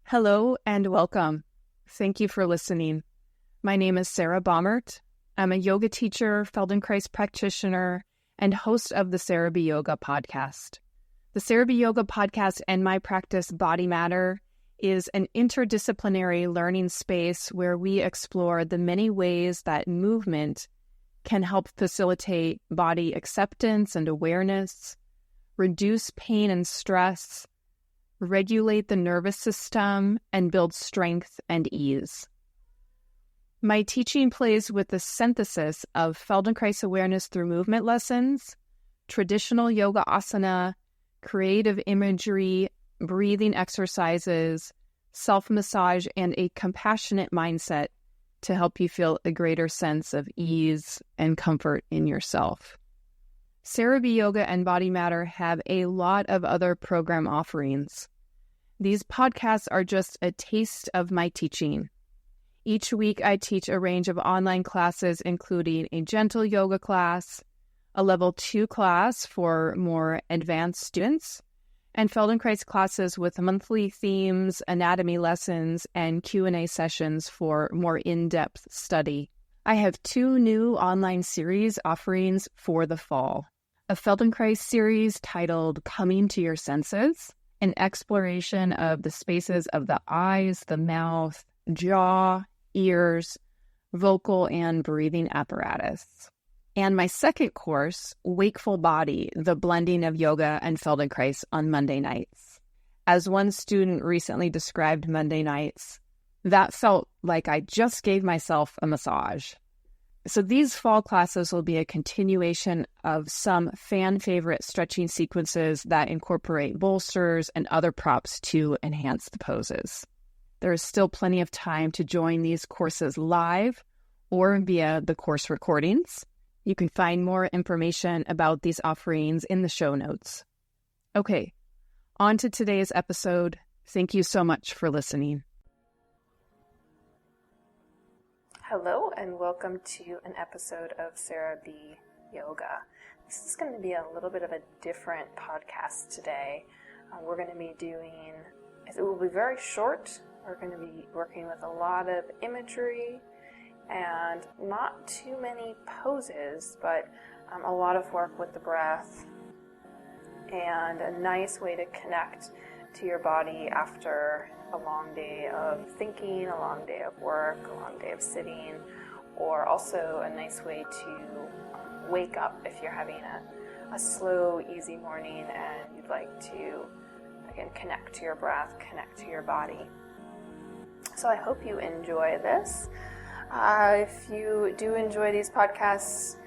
Hello and welcome. Thank you for listening. My name is Sarah Baumert. I'm a yoga teacher, Feldenkrais practitioner, and host of the Sarah B. Yoga podcast. The Sarah B. Yoga podcast and my practice, Body Matter, is an interdisciplinary learning space where we explore the many ways that movement can help facilitate body acceptance and awareness, reduce pain and stress, regulate the nervous system, and build strength and ease. My teaching plays with the synthesis of Feldenkrais awareness through movement lessons, traditional yoga asana, creative imagery, breathing exercises, self-massage, and a compassionate mindset to help you feel a greater sense of ease and comfort in yourself. Sarah B. Yoga and Body Matter have a lot of other program offerings. These podcasts are just a taste of my teaching. Each week I teach a range of online classes, including a gentle yoga class, a level 2 class for more advanced students, and Feldenkrais classes with monthly themes, anatomy lessons, and Q&A sessions for more in-depth study. I have 2 new online series offerings for the fall. A Feldenkrais series titled Coming to Your Senses, an exploration of the spaces of the eyes, the mouth, jaw, ears, vocal and breathing apparatus. And my second course, Wakeful Body, the blending of yoga and Feldenkrais on Monday nights. As one student recently described Monday nights, that felt like I just gave myself a massage. So these fall classes will be a continuation of some fan favorite stretching sequences that incorporate bolsters and other props to enhance the poses. There is still plenty of time to join these courses live or via the course recordings. You can find more information about these offerings in the show notes. Okay, on to today's episode. Thank you so much for listening. Hello and welcome to an episode of Sarah B. Yoga. This is going to be a little bit of a different podcast today. We're going to be it will be very short. We're going to be working with a lot of imagery and not too many poses, but a lot of work with the breath and a nice way to connect to your body after a long day of thinking, a long day of work, a long day of sitting, or also a nice way to wake up if you're having a slow, easy morning and you'd like to, again, connect to your breath, connect to your body. So I hope you enjoy this. If you do enjoy these podcasts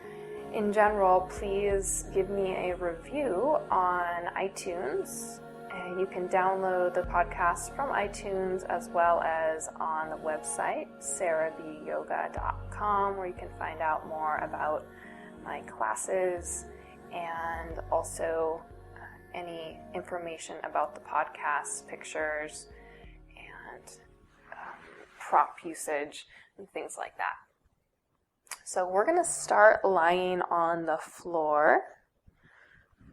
in general, please give me a review on iTunes. You can download the podcast from iTunes as well as on the website, sarahbyoga.com, where you can find out more about my classes and also any information about the podcast, pictures, and prop usage and things like that. So we're going to start lying on the floor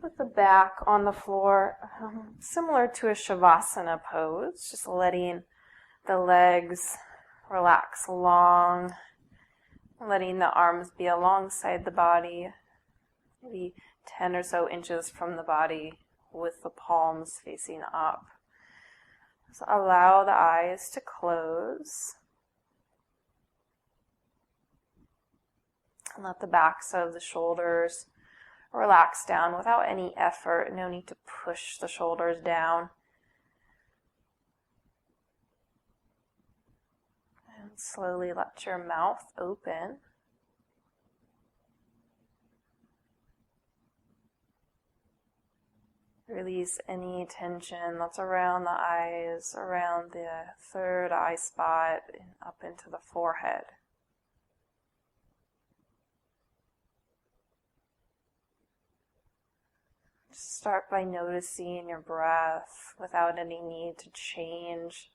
with the back on the floor, similar to a Shavasana pose, just letting the legs relax long, letting the arms be alongside the body, maybe 10 or so inches from the body with the palms facing up. So allow the eyes to close. And let the backs of the shoulders relax down without any effort. No need to push the shoulders down. And slowly let your mouth open. Release any tension that's around the eyes, around the third eye spot, and up into the forehead. Start by noticing your breath without any need to change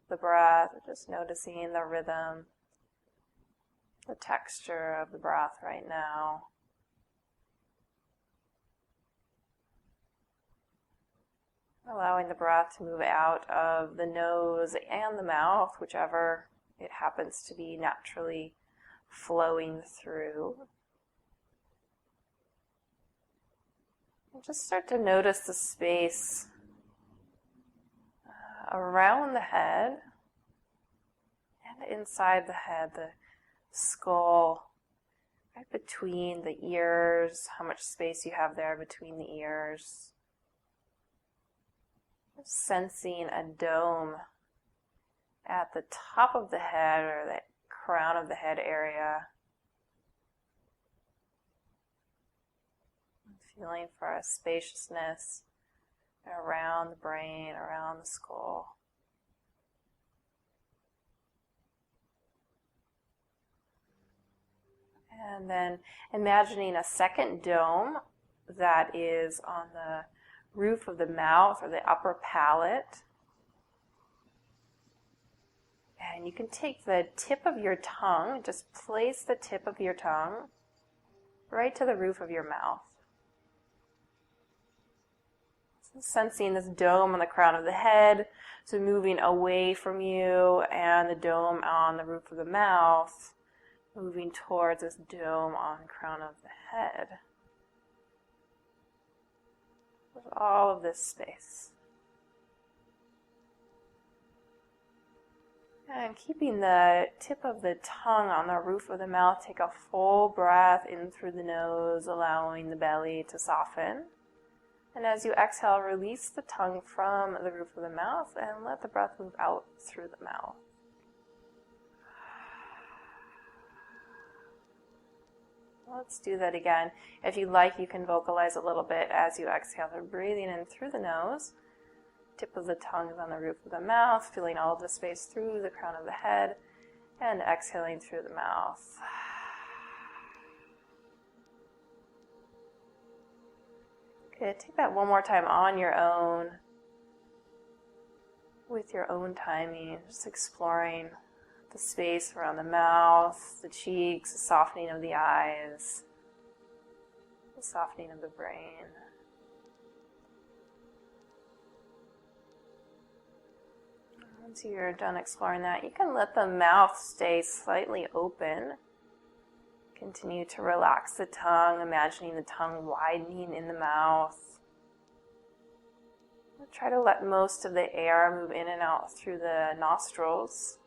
the breath, just noticing the rhythm, the texture of the breath right now. Allowing the breath to move out of the nose and the mouth, whichever it happens to be naturally flowing through. And just start to notice the space around the head and inside the head, the skull, right between the ears, how much space you have there between the ears. Just sensing a dome at the top of the head or the crown of the head area. Feeling for a spaciousness around the brain, around the skull. And then imagining a second dome that is on the roof of the mouth or the upper palate. And you can take the tip of your tongue, just place the tip of your tongue right to the roof of your mouth. So sensing this dome on the crown of the head, so moving away from you, and the dome on the roof of the mouth, moving towards this dome on the crown of the head. With all of this space. And keeping the tip of the tongue on the roof of the mouth, take a full breath in through the nose, allowing the belly to soften. And as you exhale, release the tongue from the roof of the mouth and let the breath move out through the mouth. Let's do that again. If you like, you can vocalize a little bit as you exhale. So breathing in through the nose. Tip of the tongue is on the roof of the mouth, feeling all of the space through the crown of the head, and exhaling through the mouth. Good. Take that one more time on your own, with your own timing, just exploring the space around the mouth, the cheeks, the softening of the eyes, the softening of the brain. Once you're done exploring that, you can let the mouth stay slightly open. Continue to relax the tongue, imagining the tongue widening in the mouth. Try to let most of the air move in and out through the nostrils.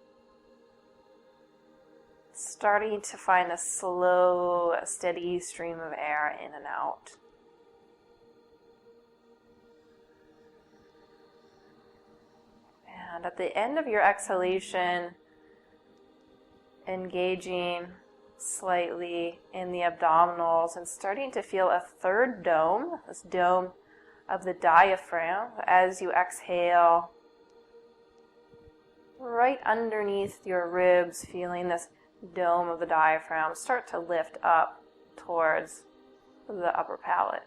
Starting to find a slow, steady stream of air in and out. And at the end of your exhalation, engaging slightly in the abdominals and starting to feel a third dome, this dome of the diaphragm. As you exhale, right underneath your ribs, feeling this dome of the diaphragm start to lift up towards the upper palate.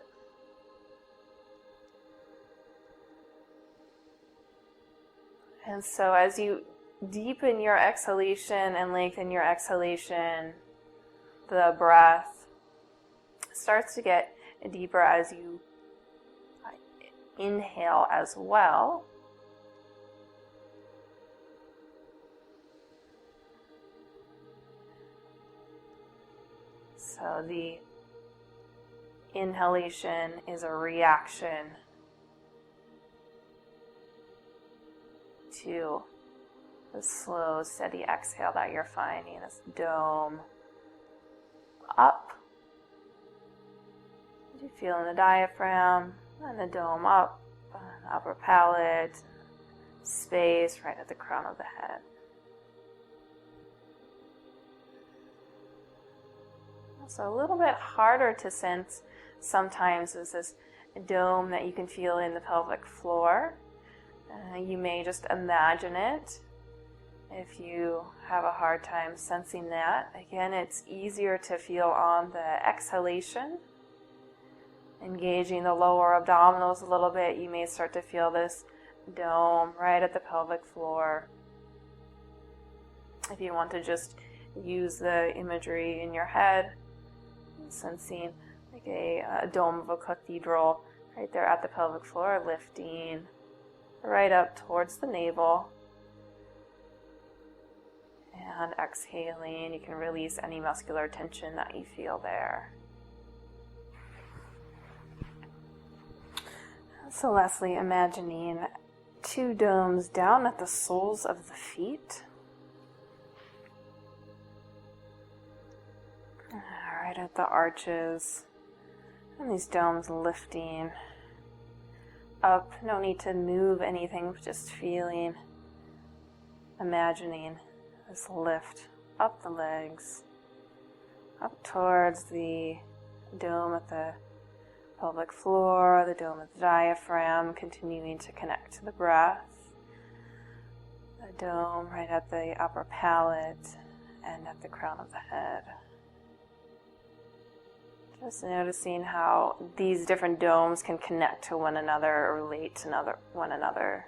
And so as you deepen your exhalation and lengthen your exhalation, the breath starts to get deeper as you inhale as well. So the inhalation is a reaction to the slow, steady exhale that you're finding, this dome up. You feel in the diaphragm and the dome up, upper palate, space right at the crown of the head. So a little bit harder to sense sometimes is this dome that you can feel in the pelvic floor. You may just imagine it if you have a hard time sensing that. Again, it's easier to feel on the exhalation. Engaging the lower abdominals a little bit, you may start to feel this dome right at the pelvic floor. If you want to just use the imagery in your head, sensing like a dome of a cathedral right there at the pelvic floor, lifting right up towards the navel. And exhaling, you can release any muscular tension that you feel there. So lastly, imagining 2 domes down at the soles of the feet. Right at the arches. And these domes lifting up. No need to move anything, just feeling, imagining this lift up the legs, up towards the dome at the pelvic floor, the dome at the diaphragm, continuing to connect to the breath. The dome right at the upper palate and at the crown of the head. Just noticing how these different domes can connect to one another or relate to one another.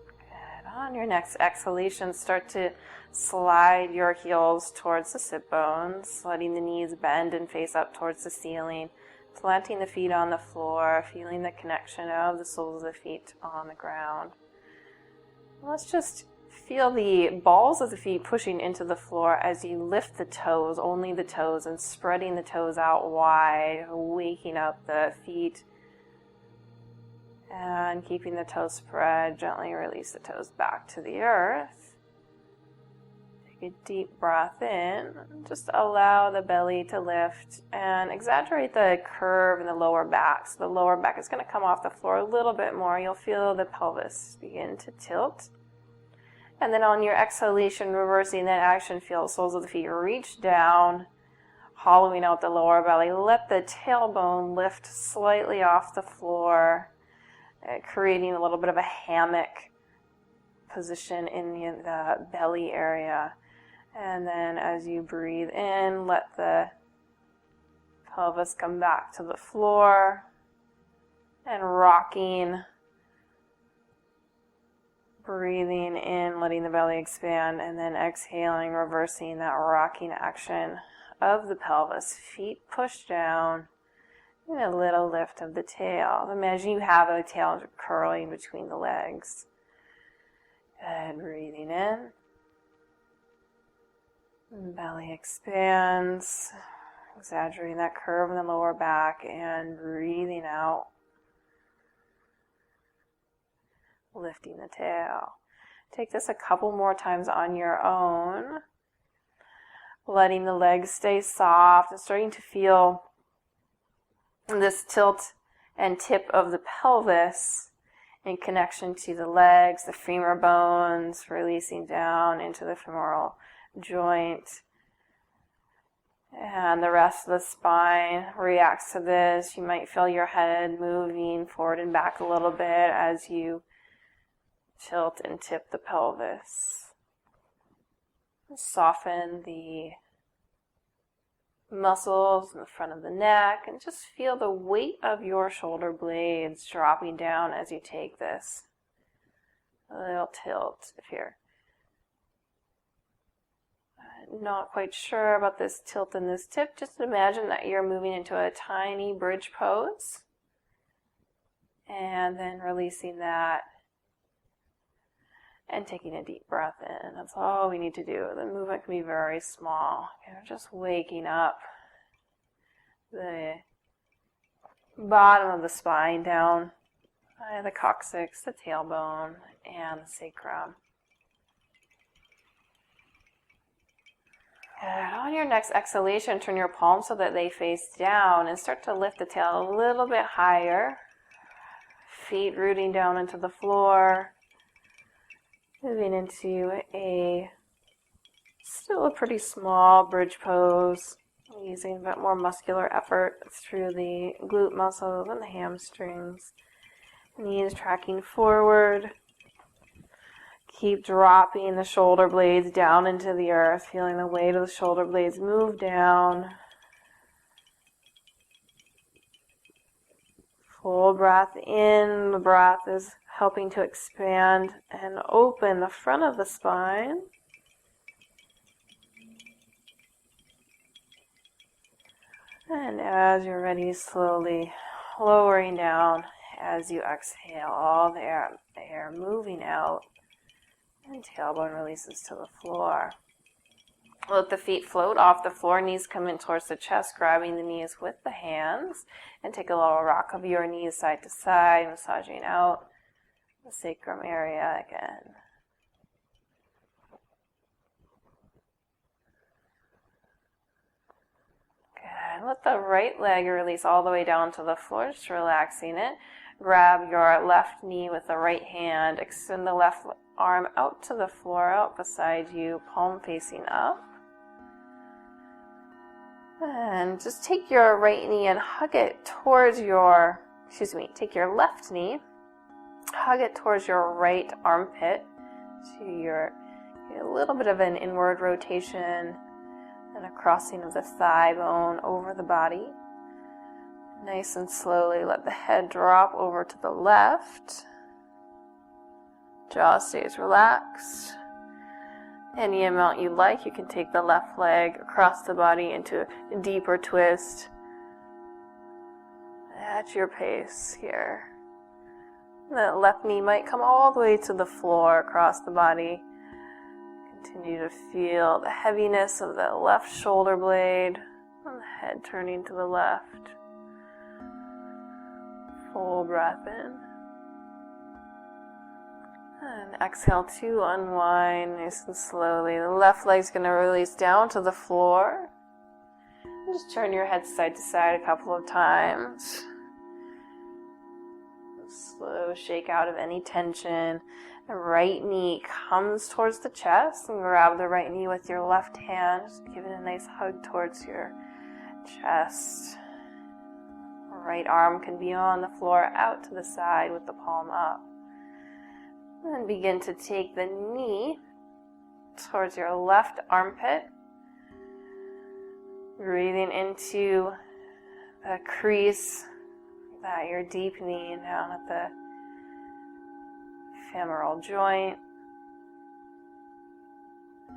Good. On your next exhalation, start to slide your heels towards the sit bones, letting the knees bend and face up towards the ceiling, planting the feet on the floor, feeling the connection of the soles of the feet on the ground. Let's just feel the balls of the feet pushing into the floor as you lift the toes, only the toes, and spreading the toes out wide, waking up the feet. And keeping the toes spread, gently release the toes back to the earth. Take a deep breath in. Just allow the belly to lift and exaggerate the curve in the lower back. So the lower back is going to come off the floor a little bit more. You'll feel the pelvis begin to tilt. And then on your exhalation, reversing that action, feel the soles of the feet reach down, hollowing out the lower belly. Let the tailbone lift slightly off the floor, creating a little bit of a hammock position in the belly area. And then as you breathe in, let the pelvis come back to the floor and rocking. Breathing in, letting the belly expand, and then exhaling, reversing that rocking action of the pelvis. Feet push down, and a little lift of the tail. Imagine you have a tail curling between the legs. Good. Breathing in. Belly expands, exaggerating that curve in the lower back, and breathing out. Lifting the tail. Take this a couple more times on your own. Letting the legs stay soft and starting to feel this tilt and tip of the pelvis in connection to the legs, the femur bones, releasing down into the femoral joint. And the rest of the spine reacts to this. You might feel your head moving forward and back a little bit as you tilt and tip the pelvis. Soften the muscles in the front of the neck and just feel the weight of your shoulder blades dropping down as you take this. A little tilt if you're not quite sure about this tilt and this tip. Just imagine that you're moving into a tiny bridge pose and then releasing that. And taking a deep breath in. That's all we need to do. The movement can be very small. You're just waking up the bottom of the spine down by the coccyx, the tailbone, and the sacrum. And on your next exhalation, turn your palms so that they face down and start to lift the tail a little bit higher. Feet rooting down into the floor. Moving into still a pretty small bridge pose, using a bit more muscular effort through the glute muscles and the hamstrings. Knees tracking forward. Keep dropping the shoulder blades down into the earth, feeling the weight of the shoulder blades move down. Full breath in. The breath is helping to expand and open the front of the spine. And as you're ready, slowly lowering down as you exhale, all the air moving out, and tailbone releases to the floor. Let the feet float off the floor, knees come in towards the chest, grabbing the knees with the hands, and take a little rock of your knees side to side, massaging out the sacrum area again. Good. Let the right leg release all the way down to the floor, just relaxing it. Grab your left knee with the right hand, extend the left arm out to the floor, out beside you, palm facing up. And just take your right knee and hug it towards take your left knee, hug it towards your right armpit, to a little bit of an inward rotation and a crossing of the thigh bone over the body. Nice and slowly let the head drop over to the left. Jaw stays relaxed. Any amount you like, you can take the left leg across the body into a deeper twist at your pace here. The left knee might come all the way to the floor across the body. Continue to feel the heaviness of the left shoulder blade and the head turning to the left. Full breath in. And exhale to unwind nice and slowly. The left leg's going to release down to the floor. And just turn your head side to side a couple of times. Slow shake out of any tension. The right knee comes towards the chest, and grab the right knee with your left hand. Just give it a nice hug towards your chest. Right arm can be on the floor, out to the side with the palm up. And then begin to take the knee towards your left armpit. Breathing into the crease, your deep knee down at the femoral joint.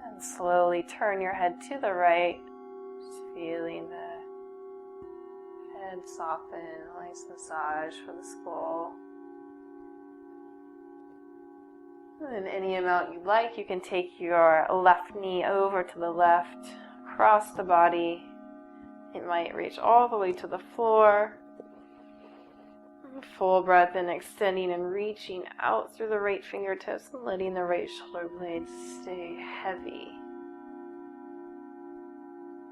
And slowly turn your head to the right, just feeling the head soften, nice massage for the skull. And any amount you like, you can take your left knee over to the left, across the body. It might reach all the way to the floor. Full breath in, extending and reaching out through the right fingertips and letting the right shoulder blades stay heavy.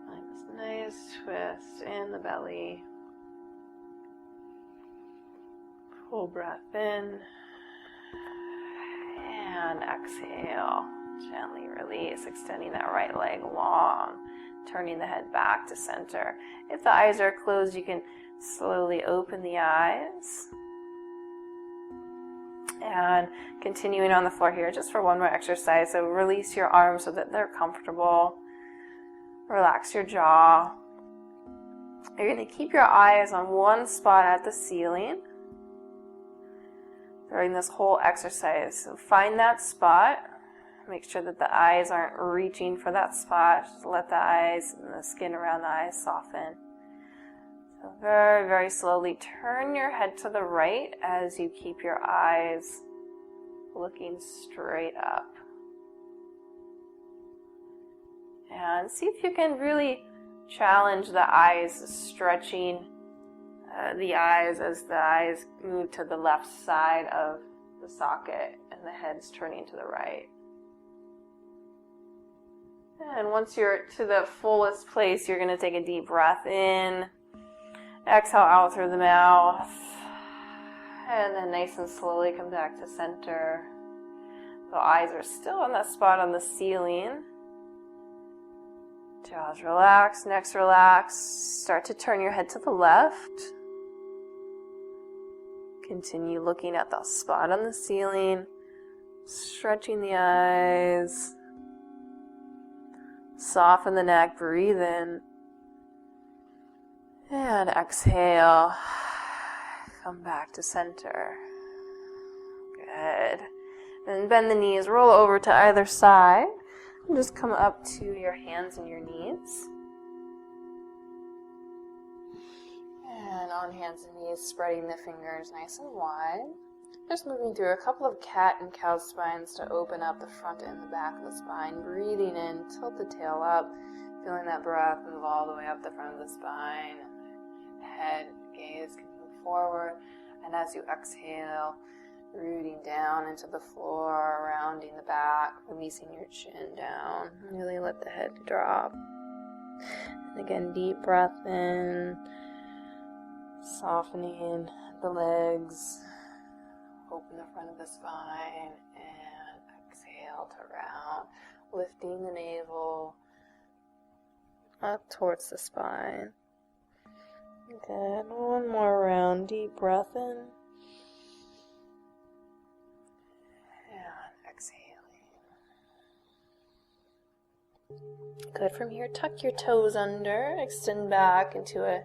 Find this nice twist in the belly. Full breath in. And exhale. Gently release, extending that right leg long, turning the head back to center. If the eyes are closed, you can slowly open the eyes. And continuing on the floor here, just for one more exercise. So release your arms so that they're comfortable. Relax your jaw. You're going to keep your eyes on one spot at the ceiling during this whole exercise. So find that spot. Make sure that the eyes aren't reaching for that spot. Just let the eyes and the skin around the eyes soften. So very, very slowly turn your head to the right as you keep your eyes looking straight up. And see if you can really challenge the eyes, stretching the eyes as the eyes move to the left side of the socket and the head's turning to the right. And once you're to the fullest place, you're going to take a deep breath in. Exhale out through the mouth. And then nice and slowly come back to center. The eyes are still on that spot on the ceiling. Jaws relax, necks relax. Start to turn your head to the left. Continue looking at the spot on the ceiling. Stretching the eyes. Soften the neck, breathe in. And exhale. Come back to center. Good. And bend the knees, roll over to either side. And just come up to your hands and your knees. And on hands and knees, spreading the fingers nice and wide. Just moving through a couple of cat and cow spines to open up the front and the back of the spine. Breathing in, tilt the tail up, feeling that breath move all the way up the front of the spine. Head, gaze can move forward. And as you exhale, rooting down into the floor, rounding the back, releasing your chin down. Really let the head drop. And again, deep breath in, softening the legs. Open the front of the spine and exhale to round, lifting the navel up towards the spine. Good. One more round. Deep breath in and exhaling. Good. From here, tuck your toes under, extend back into a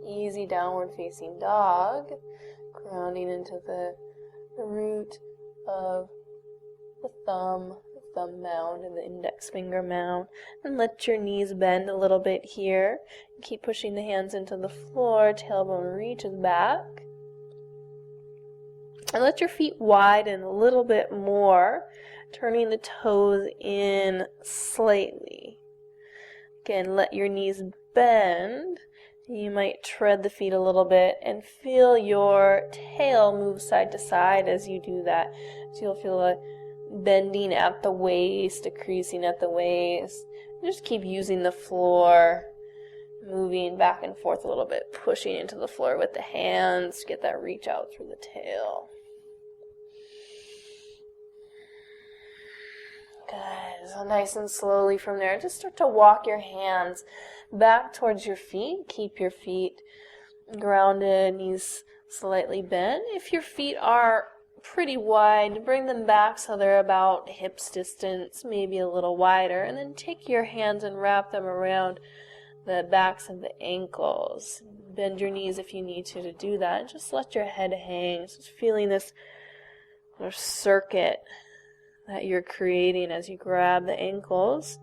easy downward facing dog, grounding into the root of the thumb mound and the index finger mound, and let your knees bend a little bit here. Keep pushing the hands into the floor, tailbone reaches back, and let your feet widen a little bit more, turning the toes in slightly. Again, let your knees bend. You might tread the feet a little bit and feel your tail move side to side as you do that. So you'll feel a bending at the waist, a creasing at the waist. Just keep using the floor, moving back and forth a little bit, pushing into the floor with the hands to get that reach out through the tail. Good. So nice and slowly from there, just start to walk your hands back towards your feet. Keep your feet grounded, knees slightly bent. If your feet are pretty wide, bring them back so they're about hips distance, maybe a little wider, and then take your hands and wrap them around the backs of the ankles. Bend your knees if you need to do that. Just let your head hang. Just feeling this circuit that you're creating as you grab the ankles.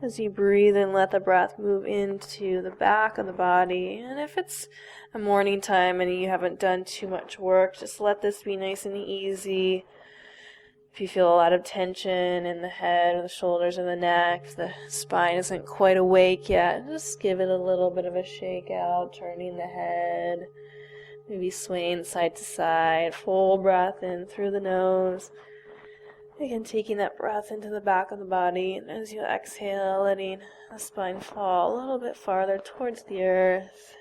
As you breathe and let the breath move into the back of the body. And if it's a morning time and you haven't done too much work, just let this be nice and easy. If you feel a lot of tension in the head or the shoulders or the neck, if the spine isn't quite awake yet, just give it a little bit of a shake out, turning the head, maybe swaying side to side. Full breath in through the nose. Again, taking that breath into the back of the body, and as you exhale, letting the spine fall a little bit farther towards the earth.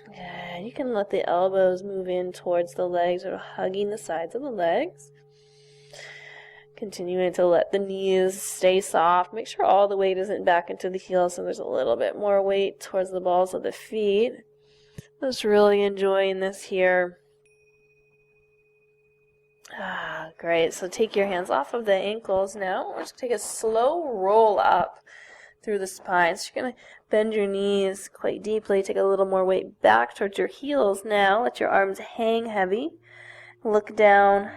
Good. You can let the elbows move in towards the legs, or hugging the sides of the legs. Continuing to let the knees stay soft. Make sure all the weight isn't back into the heels, so there's a little bit more weight towards the balls of the feet. Just really enjoying this here. Great. So take your hands off of the ankles now. We're just going to take a slow roll up through the spine. So you're going to bend your knees quite deeply. Take a little more weight back towards your heels now. Let your arms hang heavy. Look down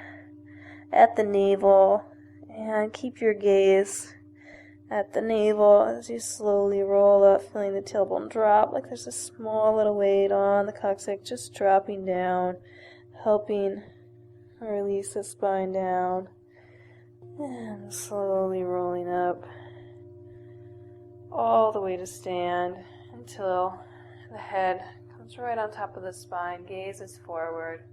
at the navel and keep your gaze at the navel as you slowly roll up, feeling the tailbone drop like there's a small little weight on the coccyx, just dropping down, helping release the spine down, and slowly rolling up all the way to stand until the head comes right on top of the spine, gaze is forward.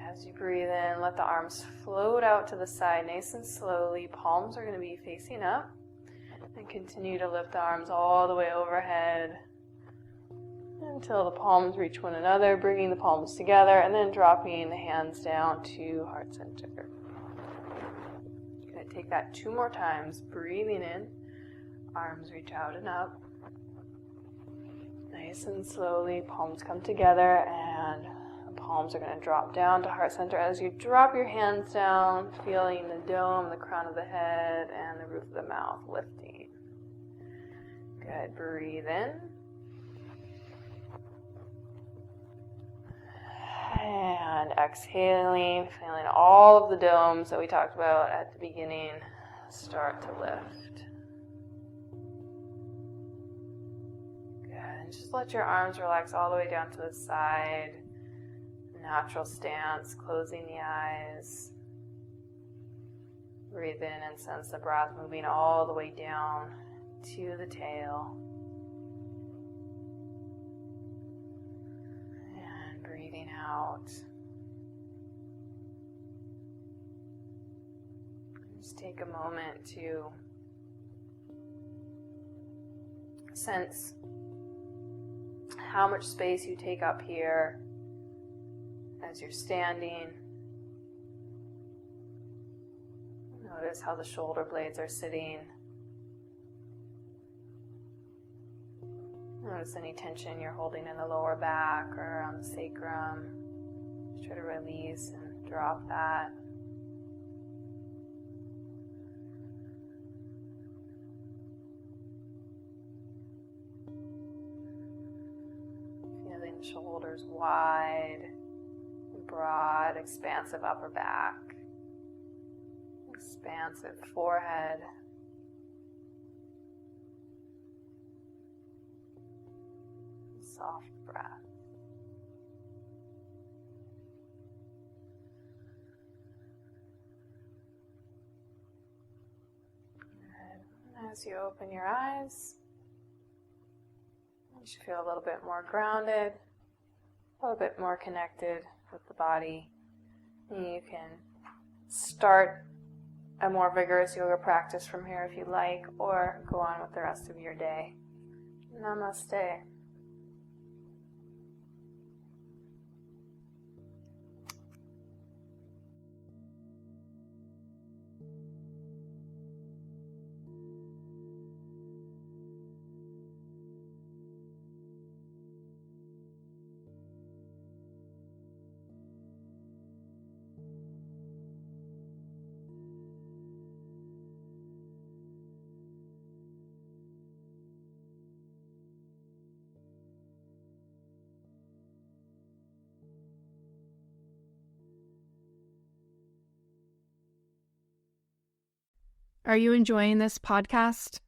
As you breathe in, let the arms float out to the side nice and slowly. Palms are going to be facing up. And continue to lift the arms all the way overhead until the palms reach one another, bringing the palms together, and then dropping the hands down to heart center. You're going to take that 2 more times. Breathing in, arms reach out and up. Nice and slowly, palms come together, and palms are going to drop down to heart center. As you drop your hands down, feeling the dome, the crown of the head, and the roof of the mouth lifting. Good. Breathe in. And exhaling, feeling all of the domes that we talked about at the beginning start to lift. Good. And just let your arms relax all the way down to the side. Natural stance, closing the eyes. Breathe in and sense the breath moving all the way down to the tail. And breathing out. Just take a moment to sense how much space you take up here as you're standing. Notice how the shoulder blades are sitting. Notice any tension you're holding in the lower back or on the sacrum. Just try to release and drop that. Feeling the shoulders wide, broad, expansive upper back. Expansive forehead. Soft breath. Good. As you open your eyes, you should feel a little bit more grounded, a little bit more connected with the body. You can start a more vigorous yoga practice from here if you like, or go on with the rest of your day. Namaste. Are you enjoying this podcast?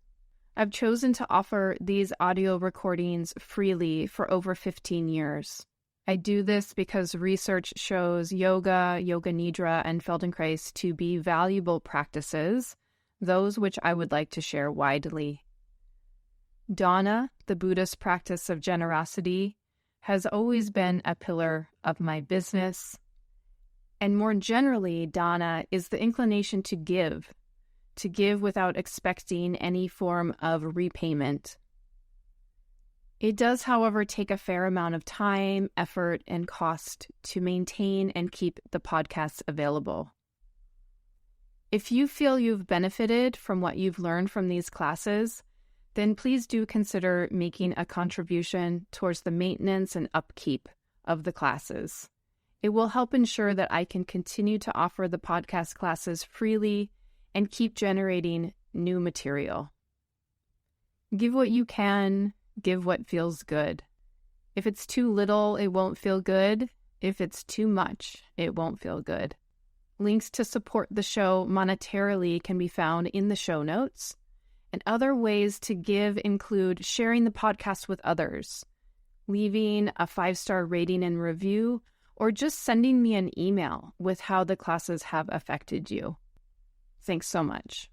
I've chosen to offer these audio recordings freely for over 15 years. I do this because research shows yoga, yoga nidra, and Feldenkrais to be valuable practices, those which I would like to share widely. Dana, the Buddhist practice of generosity, has always been a pillar of my business. And more generally, dana is the inclination to give without expecting any form of repayment. It does, however, take a fair amount of time, effort, and cost to maintain and keep the podcast available. If you feel you've benefited from what you've learned from these classes, then please do consider making a contribution towards the maintenance and upkeep of the classes. It will help ensure that I can continue to offer the podcast classes freely and keep generating new material. Give what you can, give what feels good. If it's too little, it won't feel good. If it's too much, it won't feel good. Links to support the show monetarily can be found in the show notes. And other ways to give include sharing the podcast with others, leaving a 5-star rating and review, or just sending me an email with how the classes have affected you. Thanks so much.